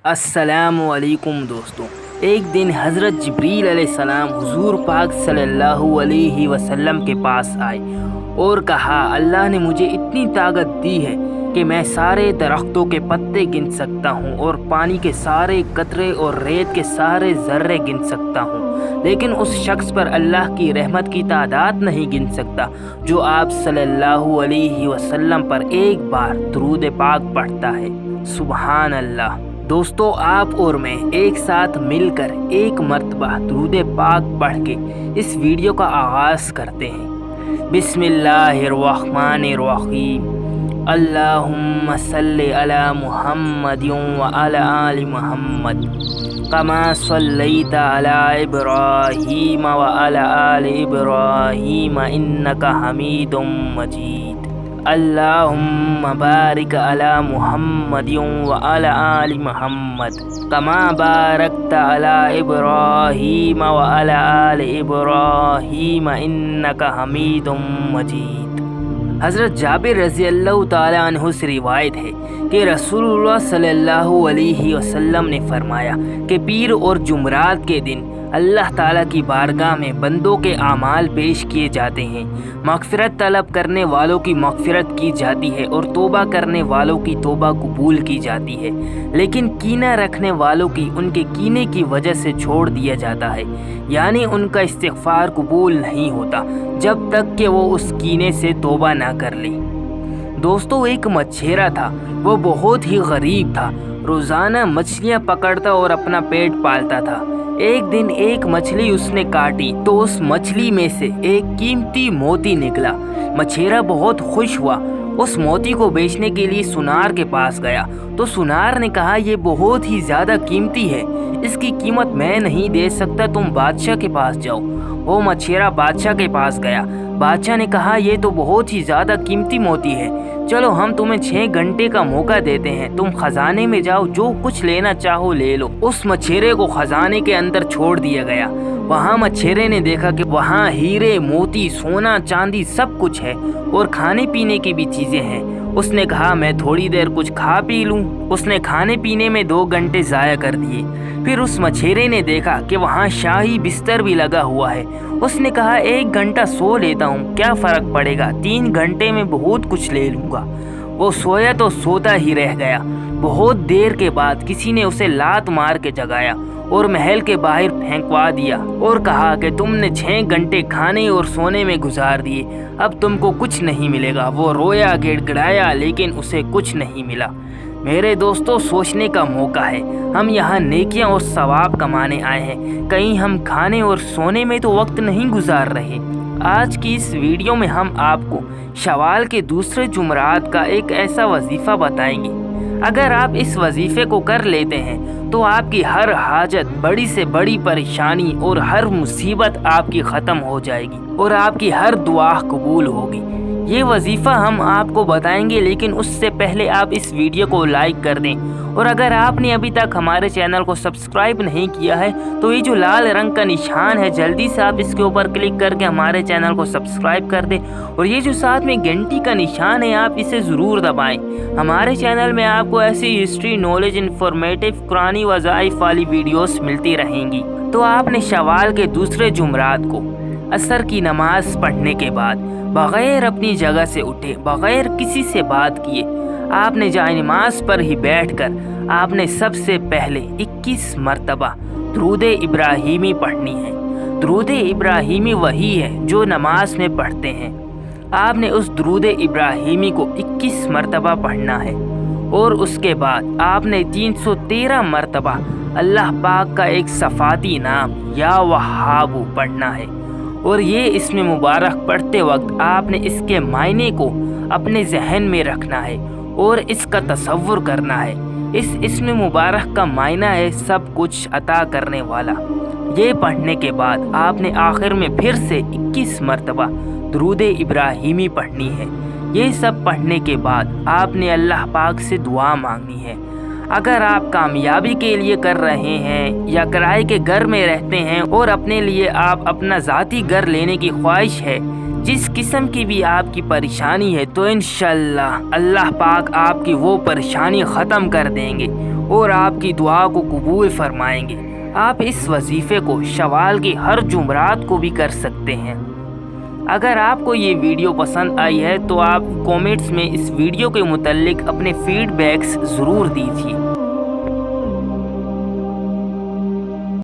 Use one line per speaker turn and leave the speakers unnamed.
अस्सलामु अलैकुम दोस्तों। एक दिन हज़रत जिब्रील अलैहिस्सलाम हुजूर पाक सल्लल्लाहु अलैहि वसल्लम के पास आए और कहा, अल्लाह ने मुझे इतनी ताकत दी है कि मैं सारे दरख्तों के पत्ते गिन सकता हूँ और पानी के सारे कतरे और रेत के सारे ज़र्रे गिन सकता हूँ, लेकिन उस शख्स पर अल्लाह की रहमत की तादाद नहीं गिन सकता जो आप सल्लल्लाहु अलैहि वसल्लम पर एक बार दुरूद पाक पढ़ता है। सुभान अल्लाह। दोस्तों, आप और मैं एक साथ मिलकर एक मर्तबा दुरूद पाक पढ़ के इस वीडियो का आगाज़ करते हैं। बिस्मिल्लाहिर्रहमानिर्रहीम। अल्लाहुम्मा सल्लि अला मुहम्मदिन व अला आलि मुहम्मद कमा सल्लैता अला इब्राहीम व अला आलि इब्राहीम इन्नका हमीदुम मजीद। अल्लाहुम्मा बारिक अला मुहम्मदिन व अला आलि मुहम्मद कमा बारकता अला इब्राहीम व अला आलि इब्राहीम इन्नका हमीदुम मजीद। हज़रत जाबिर रज़ी अल्लाह ताला अन्हु से रिवायत है कि रसूलुल्लाह सल्लल्लाहु अलैहि वसल्लम ने फरमाया कि पीर और जुमरात के दिन अल्लाह ताला की बारगाह में बंदों के आमाल पेश किए जाते हैं। मग़फ़िरत तलब करने वालों की मग़फ़िरत की जाती है और तौबा करने वालों की तौबा कबूल की जाती है, लेकिन कीना रखने वालों की उनके कीने की वजह से छोड़ दिया जाता है, यानी उनका इस्तिग़फ़ार कबूल नहीं होता जब तक कि वो उस कीने से तौबा ना कर ले। दोस्तों, एक मछेरा था, वो बहुत ही गरीब था। रोज़ाना मछलियाँ पकड़ता और अपना पेट पालता था। एक दिन एक मछली उसने काटी तो उस मछली में से एक कीमती मोती निकला। मछेरा बहुत खुश हुआ। उस मोती को बेचने के लिए सुनार के पास गया तो सुनार ने कहा, ये बहुत ही ज़्यादा कीमती है, इसकी कीमत मैं नहीं दे सकता, तुम बादशाह के पास जाओ। वो मछेरा बादशाह के पास गया। बादशाह ने कहा, ये तो बहुत ही ज़्यादा कीमती मोती है, चलो हम तुम्हें 6 घंटे का मौका देते हैं, तुम खजाने में जाओ, जो कुछ लेना चाहो ले लो। उस मछेरे को खजाने के अंदर छोड़ दिया गया। वहाँ मछेरे ने देखा कि वहाँ हीरे मोती सोना चांदी सब कुछ है और खाने पीने की भी चीज़ें हैं। उसने कहा, मैं थोड़ी देर कुछ खा पी लूँ। उसने खाने पीने में 2 घंटे ज़ाया कर दिए। फिर उस मछेरे ने देखा कि वहाँ शाही बिस्तर भी लगा हुआ है। उसने कहा, 1 घंटा सो लेता हूँ, क्या फ़र्क पड़ेगा, 3 घंटे में बहुत कुछ ले लूँगा। वो सोया तो सोता ही रह गया। बहुत देर के बाद किसी ने उसे लात मार के जगाया और महल के बाहर फेंकवा दिया और कहा कि तुमने 6 घंटे खाने और सोने में गुजार दिए, अब तुमको कुछ नहीं मिलेगा। वो रोया, गिड़गिड़ाया, लेकिन उसे कुछ नहीं मिला। मेरे दोस्तों, सोचने का मौका है, हम यहाँ नेकियां और सवाब कमाने आए हैं, कहीं हम खाने और सोने में तो वक्त नहीं गुजार रहे। आज की इस वीडियो में हम आपको शवाल के दूसरे जुमरात का एक ऐसा वजीफ़ा बताएंगे। अगर आप इस वजीफ़े को कर लेते हैं तो आपकी हर हाजत, बड़ी से बड़ी परेशानी और हर मुसीबत आपकी ख़त्म हो जाएगी और आपकी हर दुआ कबूल होगी। ये वजीफ़ा हम आपको बताएंगे, लेकिन उससे पहले आप इस वीडियो को लाइक कर दें और अगर आपने अभी तक हमारे चैनल को सब्सक्राइब नहीं किया है तो ये जो लाल रंग का निशान है, जल्दी से आप इसके ऊपर क्लिक करके हमारे चैनल को सब्सक्राइब कर दें और ये जो साथ में घंटी का निशान है, आप इसे ज़रूर दबाएं। हमारे चैनल में आपको ऐसी हिस्ट्री, नॉलेज, इन्फॉर्मेटिव, कुरानी वज़ाइफ वाली वीडियोस मिलती रहेंगी। तो आपने शवाल के दूसरे जुमरात को असर की नमाज पढ़ने के बाद बग़ैर अपनी जगह से उठे, बग़ैर किसी से बात किए, आपने जाए नमाज पर ही बैठकर आपने सबसे पहले 21 मरतबा दुरूद इब्राहीमी पढ़नी है। दुरूद इब्राहीमी वही है जो नमाज में पढ़ते हैं। आपने उस दुरूद इब्राहीमी को 21 मरतबा पढ़ना है और उसके बाद आपने 313 मरतबा अल्लाह पाक का एक सफ़ाती नाम या वहाबू पढ़ना है और ये इसमें मुबारक पढ़ते वक्त आपने इसके मायने को अपने जहन में रखना है और इसका तसव्वुर करना है। इसमें मुबारक का मायना है सब कुछ अता करने वाला। ये पढ़ने के बाद आपने आखिर में फिर से 21 मरतबा दुरूद इब्राहीमी पढ़नी है। ये सब पढ़ने के बाद आपने अल्लाह पाक से दुआ मांगनी है। अगर आप कामयाबी के लिए कर रहे हैं या किराए के घर में रहते हैं और अपने लिए आप अपना ज़ाती घर लेने की ख्वाहिश है, जिस किस्म की भी आपकी परेशानी है, तो इंशाअल्लाह अल्लाह पाक आपकी वो परेशानी ख़त्म कर देंगे اور آپ کی دعا کو قبول فرمائیں گے۔ آپ اس وظیفے کو شوال کی ہر جمعرات کو بھی کر سکتے ہیں۔ اگر آپ کو یہ ویڈیو پسند آئی ہے تو آپ کومنٹس میں اس ویڈیو کے متعلق اپنے فیڈ بیکس ضرور دیجیے۔